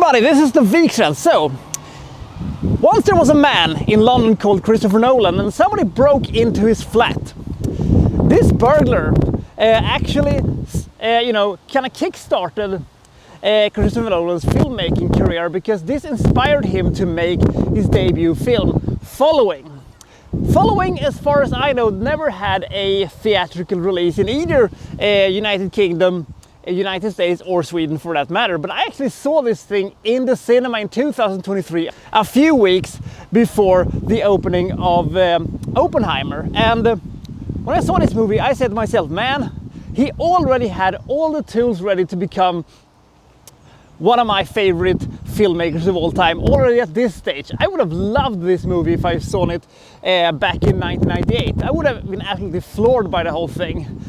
everybody, this is the Vikstrand. So, once there was a man in London called Christopher Nolan, and somebody broke into his flat. This burglar actually, kind of kick-started Christopher Nolan's filmmaking career, because this inspired him to make his debut film, Following. Following, as far as I know, never had a theatrical release in either United Kingdom, United States or Sweden for that matter, but I actually saw this thing in the cinema in 2023, a few weeks before the opening of Oppenheimer. And when I saw this movie, I said to myself, man, he already had all the tools ready to become one of my favorite filmmakers of all time already at this stage. I would have loved this movie if I saw it back in 1998. I would have been absolutely floored by the whole thing.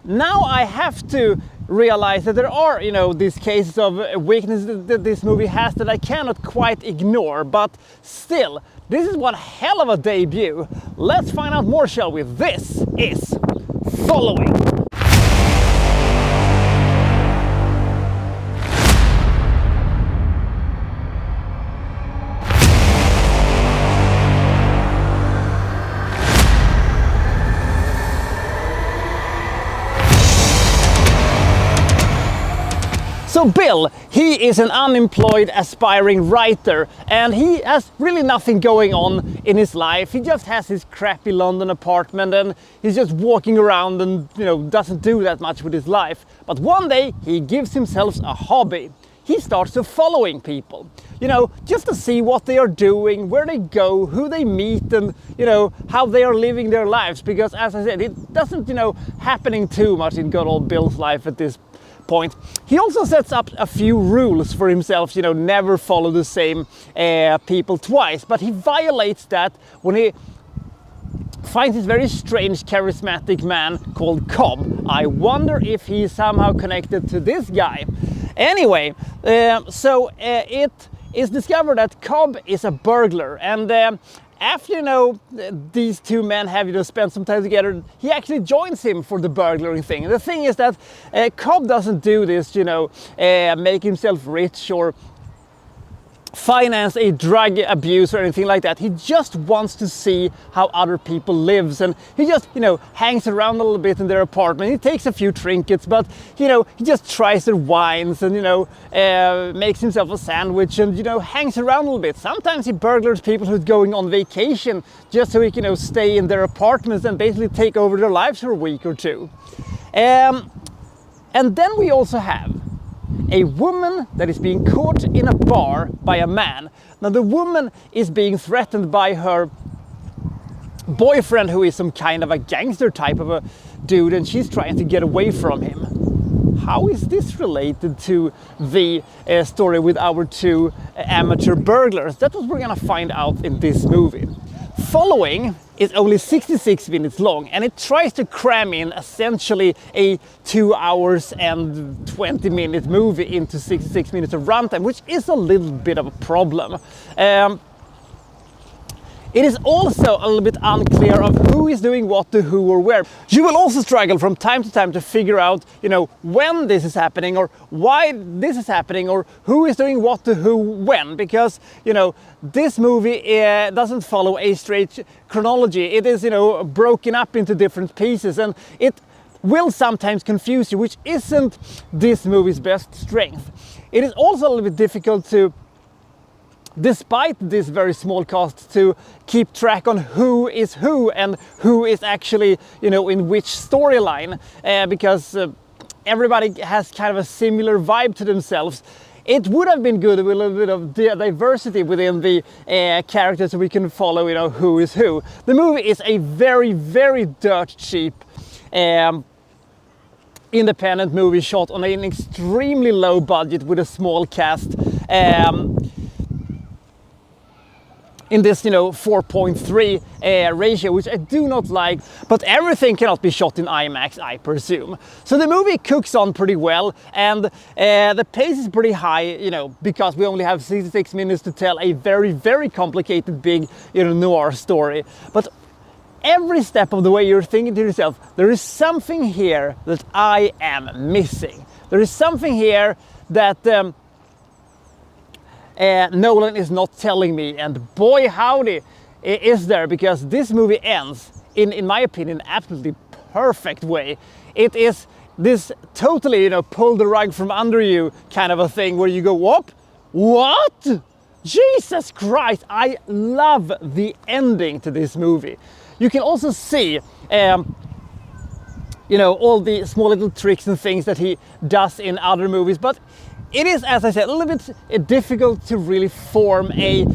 Now I have to realize that there are, these cases of weaknesses that this movie has that I cannot quite ignore, but still, this is one hell of a debut. Let's find out more, shall we? This is Following. So Bill, he is an unemployed aspiring writer, and he has really nothing going on in his life. He just has his crappy London apartment, and he's just walking around and doesn't do that much with his life. But one day he gives himself a hobby. He starts to following people, just to see what they are doing, where they go, who they meet, and how they are living their lives. Because as I said, it doesn't happening too much in good old Bill's life at this point. He also sets up a few rules for himself, never follow the same people twice, but he violates that when he finds this very strange charismatic man called Cobb. I wonder if he's somehow connected to this guy. Anyway, so it is discovered that Cobb is a burglar, and after these two men have spent some time together, he actually joins him for the burglaring thing. And the thing is that Cobb doesn't do this, make himself rich or finance a drug abuse or anything like that. He just wants to see how other people lives, and he just hangs around a little bit in their apartment. He takes a few trinkets, but he just tries their wines and makes himself a sandwich and hangs around a little bit. Sometimes he burglars people who's going on vacation just so he can stay in their apartments and basically take over their lives for a week or two. And then we also have a woman that is being caught in a bar by a man. Now the woman is being threatened by her boyfriend, who is some kind of a gangster type of a dude, and she's trying to get away from him. How is this related to the story with our two amateur burglars? That's what we're gonna find out in this movie. Following is only 66 minutes long, and it tries to cram in essentially a 2 hours and 20-minute movie into 66 minutes of runtime, which is a little bit of a problem. It is also a little bit unclear of who is doing what to who or where. You will also struggle from time to time to figure out, when this is happening or why this is happening or who is doing what to who when, because, this movie doesn't follow a straight chronology. It is, broken up into different pieces, and it will sometimes confuse you, which isn't this movie's best strength. It is also a little bit difficult to, despite this very small cast, to keep track on who is who and who is actually, in which storyline, because everybody has kind of a similar vibe to themselves. It would have been good with a little bit of diversity within the characters so we can follow, who is who. The movie is a very, very dirt cheap independent movie shot on an extremely low budget with a small cast. In this 4.3 ratio, which I do not like, but everything cannot be shot in IMAX, I presume. So the movie cooks on pretty well, and the pace is pretty high, because we only have 66 minutes to tell a very, very complicated big noir story. But every step of the way you're thinking to yourself, there is something here that I am missing. There is something here that Nolan is not telling me, and boy howdy is there, because this movie ends in my opinion absolutely perfect way. It is this totally, you know, pull the rug from under you kind of a thing where you go, whoop, what? Jesus Christ, I love the ending to this movie. You can also see you know, all the small little tricks and things that he does in other movies, but it is, as I said, a little bit difficult to really form a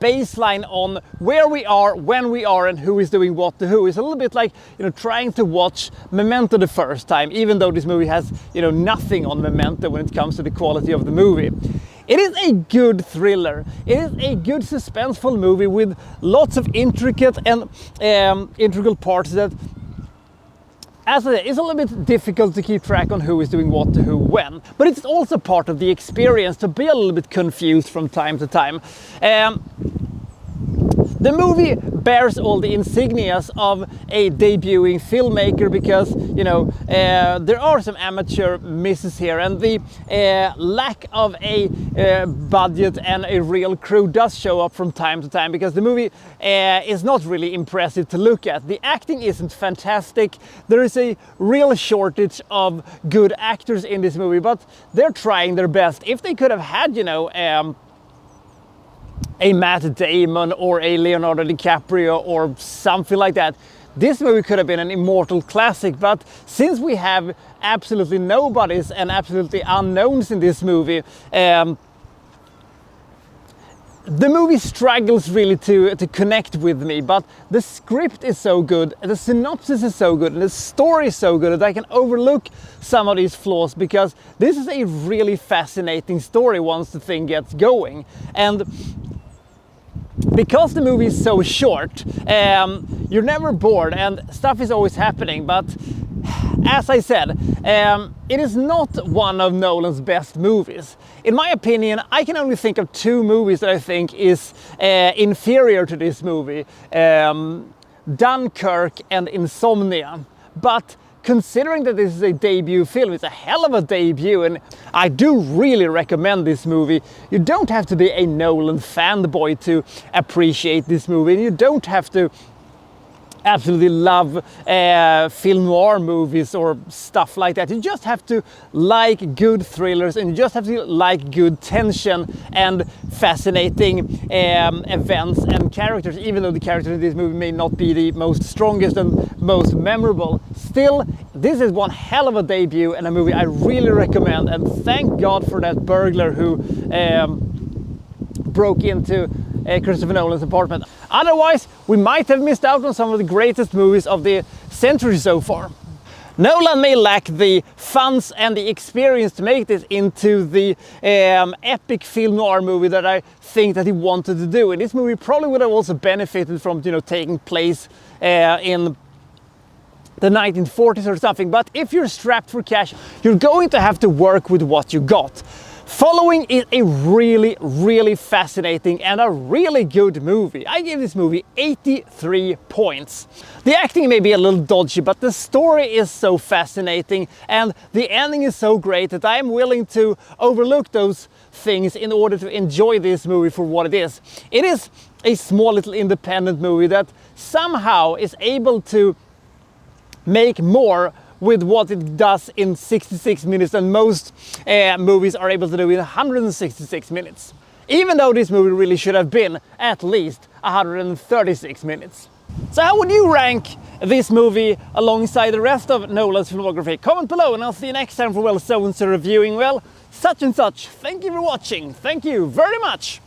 baseline on where we are, when we are, and who is doing what to who. It's a little bit like, you know, trying to watch Memento the first time, even though this movie has, you know, nothing on Memento when it comes to the quality of the movie. It is a good thriller. It is a good suspenseful movie with lots of intricate and integral parts that, as I said, it's a little bit difficult to keep track on who is doing what to who when, but it's also part of the experience to be a little bit confused from time to time. The movie bears all the insignias of a debuting filmmaker because, you know, there are some amateur misses here, and the lack of a budget and a real crew does show up from time to time, because the movie is not really impressive to look at. The acting isn't fantastic. There is a real shortage of good actors in this movie, but they're trying their best. If they could have had, you know, a Matt Damon or a Leonardo DiCaprio or something like that, this movie could have been an immortal classic. But since we have absolutely nobodies and absolutely unknowns in this movie, the movie struggles really to connect with me. But the script is so good, the synopsis is so good, and the story is so good that I can overlook some of these flaws, because this is a really fascinating story once the thing gets going. And because the movie is so short, you're never bored and stuff is always happening. But as I said, it is not one of Nolan's best movies. In my opinion, I can only think of two movies that I think is inferior to this movie. Dunkirk and Insomnia. But considering that this is a debut film, it's a hell of a debut, and I do really recommend this movie. You don't have to be a Nolan fanboy to appreciate this movie, and you don't have to absolutely love film noir movies or stuff like that. You just have to like good thrillers, and you just have to like good tension and fascinating events and characters. Even though the characters in this movie may not be the most strongest and most memorable, still this is one hell of a debut and a movie I really recommend. And thank God for that burglar who broke into Christopher Nolan's apartment. Otherwise, we might have missed out on some of the greatest movies of the century so far. Nolan may lack the funds and the experience to make this into the epic film noir movie that I think that he wanted to do. And this movie probably would have also benefited from, you know, taking place in the 1940s or something. But if you're strapped for cash, you're going to have to work with what you got. Following is a really, really fascinating and a really good movie. I give this movie 83 points. The acting may be a little dodgy, but the story is so fascinating and the ending is so great that I am willing to overlook those things in order to enjoy this movie for what it is. It is a small little independent movie that somehow is able to make more with what it does in 66 minutes than most movies are able to do in 166 minutes. Even though this movie really should have been at least 136 minutes. So how would you rank this movie alongside the rest of Nolan's filmography? Comment below and I'll see you next time for, well, so-and-so reviewing, well, such and such. Thank you for watching. Thank you very much.